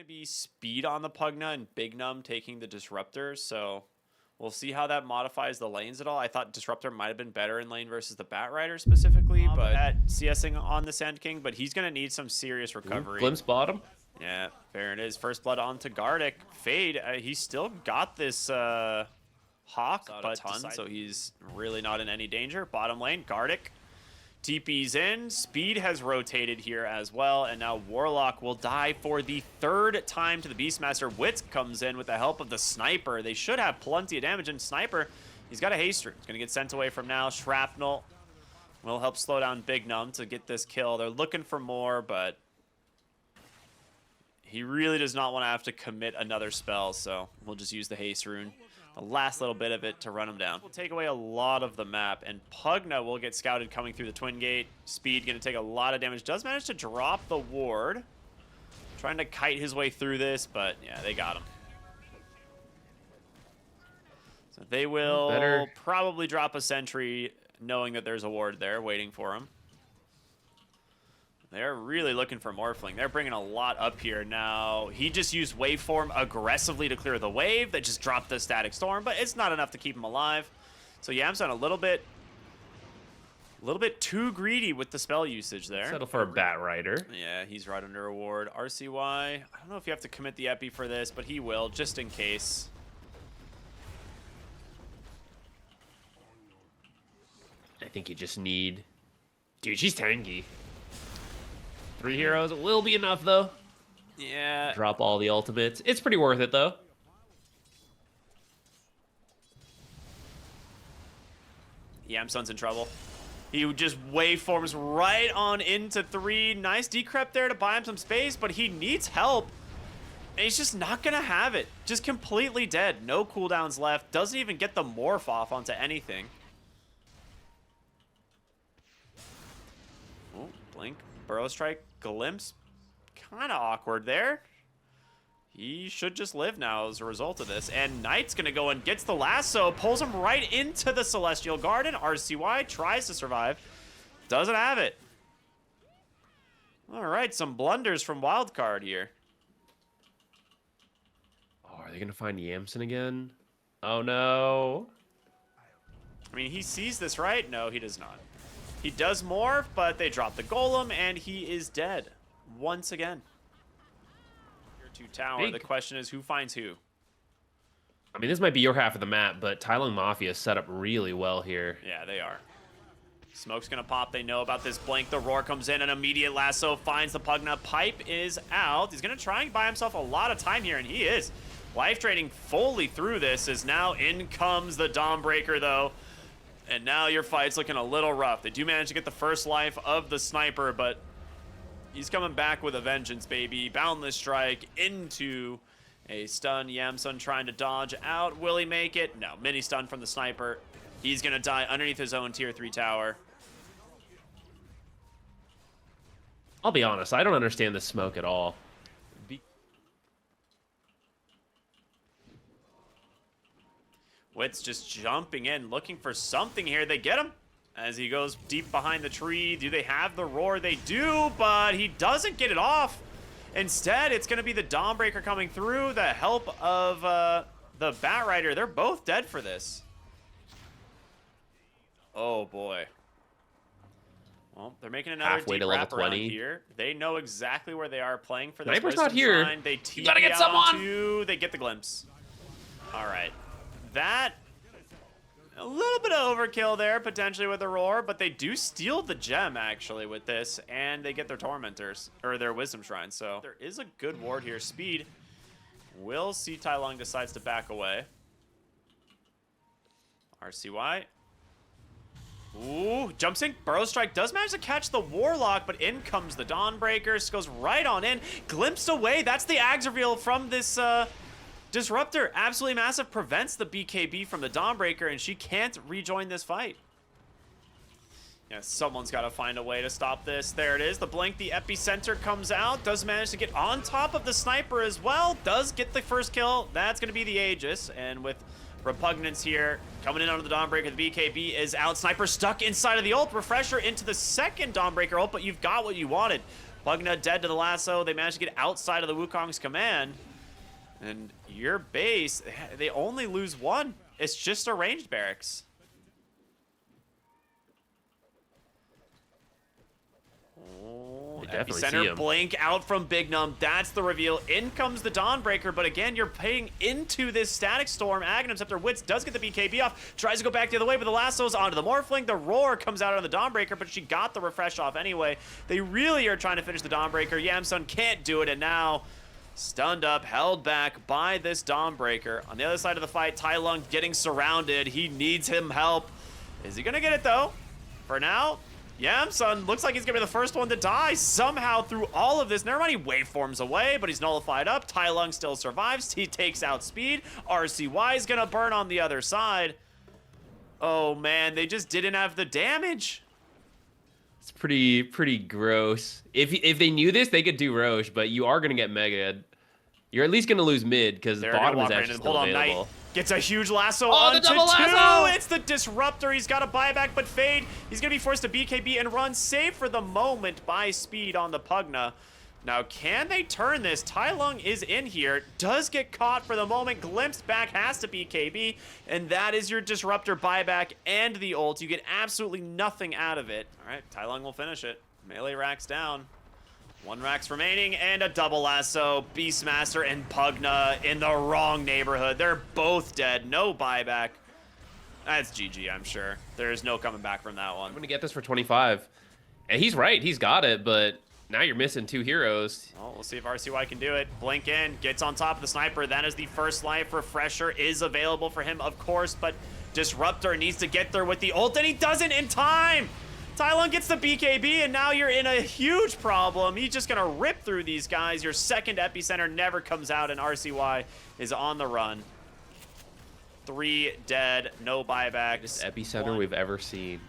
to be speed on the Pugna and Big Num taking the Disruptor, so we'll see how that modifies the lanes at all. I thought Disruptor might have been better in lane versus the Bat Rider specifically, but at CSing on the Sand King, but he's going to need some serious recovery. Glimpse bottom. Yeah, there it is. First blood onto Gardic. Fade, he's still got this Hawk a ton, so he's really not in any danger. Bottom lane, Gardic. TP's in. Speed has rotated here as well, and now Warlock will die for the third time to the Beastmaster. Witz comes in with the help of the Sniper. They should have plenty of damage, and Sniper, he's got a haste root. He's going to get sent away from now. Shrapnel will help slow down Big Num to get this kill. They're looking for more, but he really does not want to have to commit another spell, so we'll just use the haste rune, the last little bit of it, to run him down. We'll take away a lot of the map, and Pugna will get scouted coming through the Twin Gate. Speed going to take a lot of damage. Does manage to drop the ward. Trying to kite his way through this, but yeah, they got him. So they will probably drop a sentry, knowing that there's a ward there waiting for him. They're really looking for Morphling. They're bringing a lot up here now. He just used Waveform aggressively to clear the wave. That just dropped the Static Storm, but it's not enough to keep him alive. So Yamson a little bit too greedy with the spell usage there. Settle for a Bat Rider. Yeah, he's right under a ward. RCY, I don't know if you have to commit the Epi for this, but he will, just in case. I think you just need... Dude, she's tanky. 3 heroes will be enough, though. Yeah. Drop all the ultimates. It's pretty worth it, though. Yamsun's in trouble. He just waveforms right on into 3. Nice decrep there to buy him some space, but he needs help. And he's just not going to have it. Just completely dead. No cooldowns left. Doesn't even get the morph off onto anything. Oh, blink. Burrow Strike. Glimpse. Kind of awkward there. He should just live now as a result of this. And Knight's going to go and gets the lasso. Pulls him right into the Celestial Garden. RCY tries to survive. Doesn't have it. All right, some blunders from Wildcard here. Oh, are they going to find Yamson again? Oh, no. I mean, he sees this, right? No, he does not. He does morph, but they drop the golem, and he is dead once again. Tier 2 tower. The question is, who finds who? I mean, this might be your half of the map, but TaiLung Mafia is set up really well here. Yeah, they are. Smoke's going to pop. They know about this blink. The roar comes in. An immediate lasso finds the Pugna. Pipe is out. He's going to try and buy himself a lot of time here, and he is. Life trading fully through this, as now in comes the Dawnbreaker, though. And now your fight's looking a little rough. They do manage to get the first life of the Sniper, but he's coming back with a vengeance, baby. Boundless Strike into a stun. Yamsun trying to dodge out. Will he make it? No. Mini stun from the Sniper. He's going to die underneath his own tier 3 tower. I'll be honest, I don't understand this smoke at all. Witz just jumping in, looking for something here. They get him as he goes deep behind the tree. Do they have the roar? They do, but he doesn't get it off. Instead, it's going to be the Dawnbreaker coming through. The help of the Bat Rider. They're both dead for this. Oh, boy. Well, they're making another Halfway deep to level wrap around 20. here. They know exactly where they are playing for this. Sniper's not here. Shrine. They You gotta get someone. They get the glimpse. All right. That, a little bit of overkill there, potentially with the roar, but they do steal the gem, actually, with this, and they get their Tormentors, or their Wisdom Shrines, so there is a good ward here. Speed. We'll see TaiLung decides to back away. RCY. Ooh, jump sync, Burrow Strike does manage to catch the Warlock, but in comes the Dawnbreaker. Goes right on in, glimpsed away. That's the Ags reveal from this Disruptor. Absolutely massive, prevents the BKB from the Dawnbreaker, and she can't rejoin this fight. Yeah, someone's got to find a way to stop this. There it is, the blink, the epicenter comes out, does manage to get on top of the Sniper as well, does get the first kill. That's going to be the Aegis, and with Repugnance here, coming in under the Dawnbreaker, the BKB is out. Sniper stuck inside of the ult, refresher into the second Dawnbreaker ult, but you've got what you wanted. Pugna dead to the lasso. They managed to get outside of the Wukong's command. And your base, they only lose one. It's just a ranged barracks. Epicenter blink out from Big Num. That's the reveal. In comes the Dawnbreaker, but again, you're paying into this Static Storm. Aghanim Scepter Wits does get the BKB off. Tries to go back the other way, but the lasso's onto the Morphling. The Roar comes out on the Dawnbreaker, but she got the refresh off anyway. They really are trying to finish the Dawnbreaker. Yamsun can't do it, and now stunned up, held back by this Dawnbreaker. On the other side of the fight, TaiLung getting surrounded. He needs him help. Is he gonna get it though? For now, Yamsun looks like he's gonna be the first one to die somehow through all of this. Never mind, he waveforms away, but he's nullified up. TaiLung still survives. He takes out speed. RCY is gonna burn on the other side. Oh man, they just didn't have the damage. It's pretty gross. If they knew this, they could do Roche, but you are gonna get Mega. You're at least gonna lose mid because the bottom is actually still available. Knight gets a huge lasso onto two. It's the Disruptor. He's got a buyback, but Fade, he's going to be forced to BKB and run, saved for the moment by speed on the Pugna. Now, can they turn this? TaiLung is in here, does get caught for the moment, glimpsed back, has to BKB, and that is your Disruptor buyback and the ult. You get absolutely nothing out of it. All right, TaiLung will finish it. Melee racks down. 1 racks remaining, and a double lasso. Beastmaster and Pugna in the wrong neighborhood. They're both dead. No buyback. That's GG, I'm sure. There's no coming back from that one. I'm going to get this for 25. And he's right. He's got it, but now you're missing 2 heroes. Well, we'll see if RCY can do it. Blink in, gets on top of the sniper. That is the first life. Refresher is available for him, of course, but Disruptor needs to get there with the ult, and he doesn't in time! TaiLung gets the BKB, and now you're in a huge problem. He's just gonna rip through these guys. Your second epicenter never comes out, and RCY is on the run. 3 dead, no buybacks. This epicenter we've ever seen.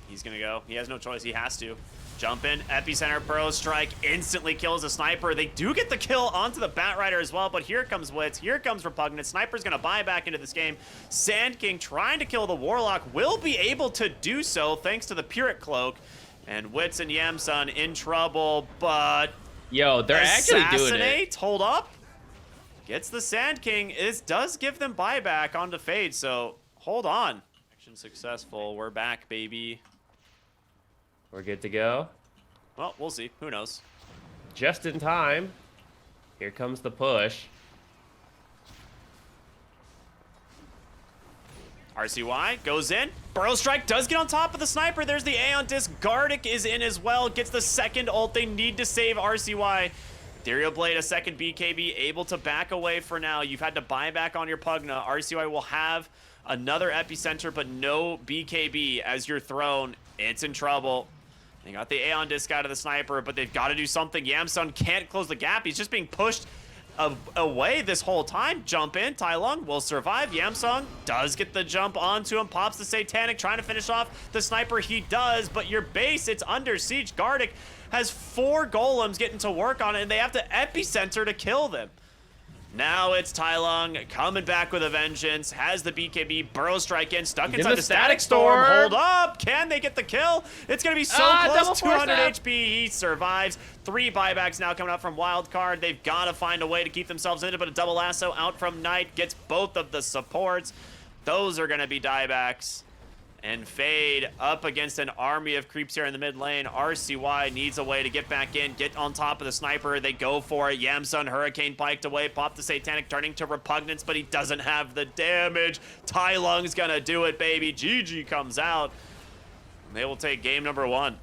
He's gonna go. He has no choice. He has to. Jump in, epicenter, Burrow Strike, instantly kills the sniper. They do get the kill onto the Batrider as well, but here comes Wits, here comes Repugnant. Sniper's gonna buy back into this game. Sand King trying to kill the Warlock, will be able to do so thanks to the Pyrrhic Cloak. And Wits and Yamsun in trouble, but... Yo, they're actually doing it. Hold up. Gets the Sand King. This does give them buyback onto Fade, so hold on. Action successful. We're back, baby. We're good to go. Well, we'll see. Who knows? Just in time. Here comes the push. RCY goes in. Burrow Strike does get on top of the sniper. There's the Aeon Disc. Gardic is in as well. Gets the second ult. They need to save RCY. Ethereal Blade, a second BKB, able to back away for now. You've had to buy back on your Pugna. RCY will have another epicenter, but no BKB as your throne. It's in trouble. They got the Aeon Disc out of the sniper, but they've got to do something. Yamsun can't close the gap. He's just being pushed away this whole time. Jump in. TaiLung will survive. Yamsun does get the jump onto him. Pops the Satanic, trying to finish off the sniper. He does, but your base, it's under siege. Gardic has 4 golems getting to work on it, and they have to epicenter to kill them. Now it's TaiLung coming back with a vengeance, has the BKB, Burrow Strike in, stuck inside the Static Storm. Hold up, can they get the kill? It's gonna be so close, 200 HP, he survives. 3 buybacks now coming out from Wildcard. They've gotta find a way to keep themselves in it, but a double lasso out from Knight gets both of the supports. Those are gonna be diebacks. And Fade up against an army of creeps here in the mid lane. RCY needs a way to get back in, get on top of the sniper. They go for it. Yamsun Hurricane piked away, pop the Satanic, turning to Repugnance, but he doesn't have the damage. TaiLung's gonna do it, baby. GG comes out. They will take game number 1.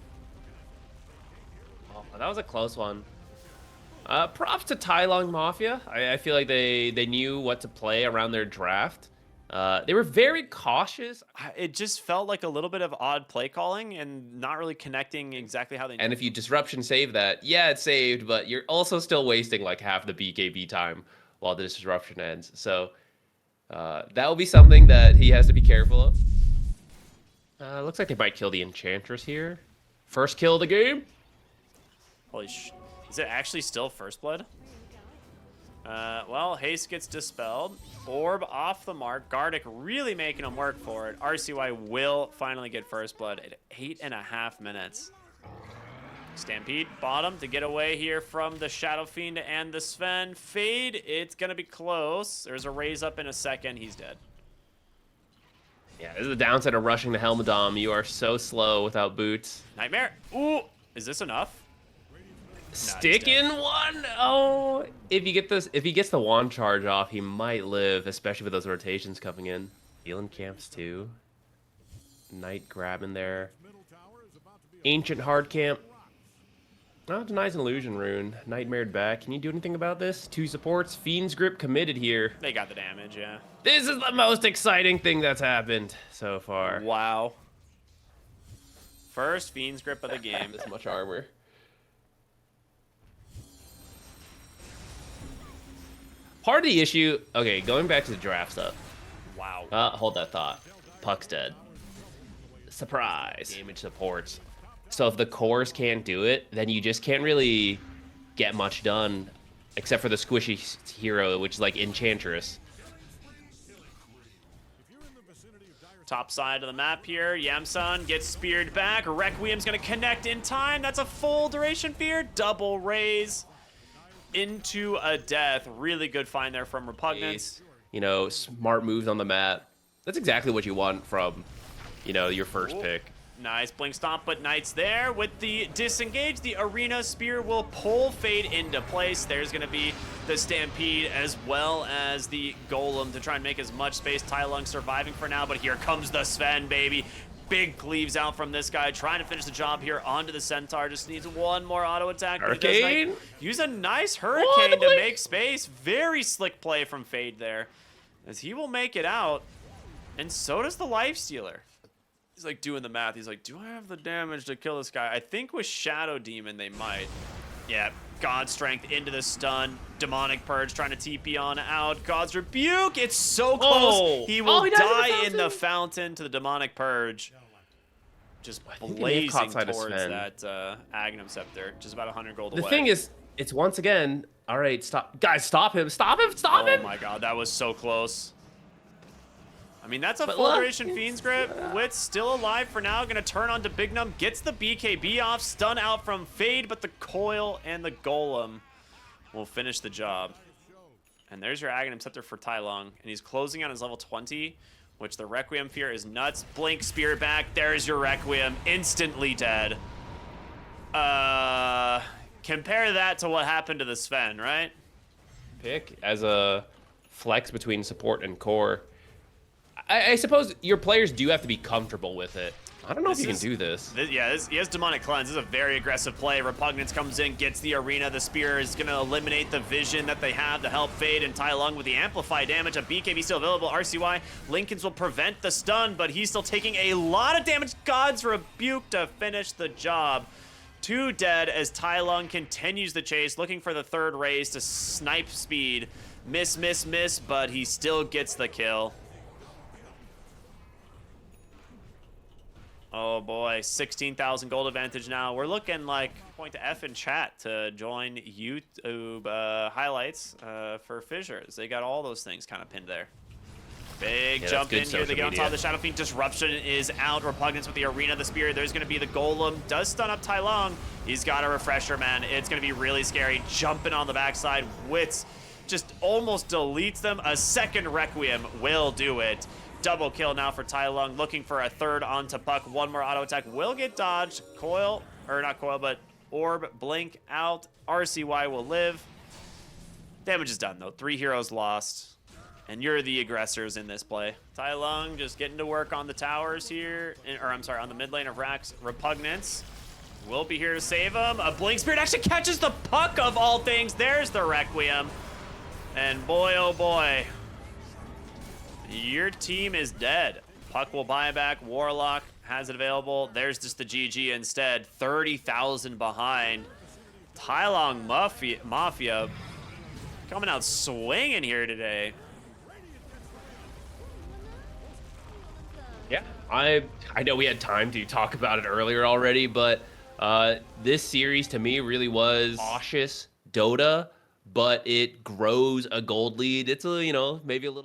Oh, that was a close one. Props to TaiLung Mafia. I feel like they knew what to play around their draft. They were very cautious. It just felt like a little bit of odd play calling and not really connecting exactly how they... And if you disruption save that, yeah, it's saved, but you're also still wasting like half the BKB time while the disruption ends. So that will be something that he has to be careful of. Looks like they might kill the Enchantress here. First kill of the game. Holy is it actually still First Blood? Well, haste gets dispelled. Orb off the mark. Gardic really making him work for it. RCY will finally get first blood at 8.5 minutes. Stampede bottom to get away here from the Shadow Fiend and the Sven. Fade, it's gonna be close. There's a raise up in a second. He's dead. Yeah, this is the downside of rushing the Helmadom. You are so slow without boots. Nightmare. Ooh, is this enough? Stick in one. Oh, if he gets the wand charge off, he might live, especially with those rotations coming in. Healing camps too. Knight grabbing there. Ancient hard camp. Oh, denies an illusion rune. Nightmared back. Can you do anything about this? 2 supports. Fiend's grip committed here. They got the damage, yeah. This is the most exciting thing that's happened so far. Wow. First Fiend's grip of the game. This much armor. Part of the issue, okay, going back to the draft stuff. Wow. Hold that thought. Puck's dead. Surprise. Damage supports. So if the cores can't do it, then you just can't really get much done, except for the squishy hero, which is like Enchantress. Top side of the map here. Yamsun gets speared back. Requiem's going to connect in time. That's a full duration fear. Double raise into a death. Really good find there from Repugnance. You know, smart moves on the map. That's exactly what you want from, you know, your first pick. Nice blink stomp, but Knight's there with the disengage. The arena spear will pull Fade into place. There's going to be the Stampede as well as the Golem to try and make as much space. TaiLung surviving for now, but here comes the Sven, baby. Big cleaves out from this guy, trying to finish the job here onto the Centaur. Just needs one more auto attack. Hurricane? Use a nice Hurricane to make space. Very slick play from Fade there, as he will make it out. And so does the Lifestealer. He's like doing the math. He's like, do I have the damage to kill this guy? I think with Shadow Demon they might. Yeah, God Strength into the stun. Demonic Purge trying to TP on out. God's Rebuke. It's so close. Oh. He will die in in the fountain to the Demonic Purge. Just blazing towards that Agnum Scepter. Just about 100 gold away. The thing is, it's once again, all right, stop. Guys, stop him. Stop him. Stop him. Oh my god, that was so close. I mean, that's a full duration Fiend's Grip. Wit's still alive for now. Gonna turn on to Bignum. Gets the BKB off. Stun out from Fade, but the Coil and the Golem will finish the job. And there's your Aghanim Scepter for TaiLung. And he's closing on his level 20, which the Requiem Fear is nuts. Blink Spear back. There's your Requiem. Instantly dead. Compare that to what happened to the Sven, right? Pick as a flex between support and core. I suppose your players do have to be comfortable with it. I don't know if you can do this. He has Demonic Cleanse. This is a very aggressive play. Repugnance comes in, gets the arena. The Spear is going to eliminate the vision that they have to help Fade and TaiLung with the Amplify damage. A BKB still available. RCY, Lincolns will prevent the stun, but he's still taking a lot of damage. God's Rebuke to finish the job. 2 dead as TaiLung continues the chase, looking for the third raise to snipe speed. Miss, miss, miss, but he still gets the kill. Oh boy, 16,000 gold advantage now. We're looking like, point to F in chat to join YouTube highlights for Fissures. They got all those things kind of pinned there. Big jump in here. They get on top of the Shadow Fiend. Disruption is out. Repugnance with the arena, the spear. There's going to be the Golem. Does stun up TaiLung. He's got a refresher, man. It's going to be really scary. Jumping on the backside. Wits just almost deletes them. A second Requiem will do it. Double kill now for TaiLung, looking for a third onto Puck. One more auto attack will get dodged. Coil, or not Coil, but Orb, blink out. RCY will live. Damage is done though. 3 heroes lost. And you're the aggressors in this play. TaiLung just getting to work on the towers here, or I'm sorry, on the mid lane of Rax. Repugnance will be here to save him. A Blink Spirit actually catches the Puck of all things. There's the Requiem. And boy, oh boy. Your team is dead. Puck will buy back. Warlock has it available. There's just the GG instead. 30,000 behind. TaiLung Mafia coming out swinging here today. Yeah, I know we had time to talk about it earlier already, but this series to me really was cautious Dota, but it grows a gold lead. It's a, maybe a little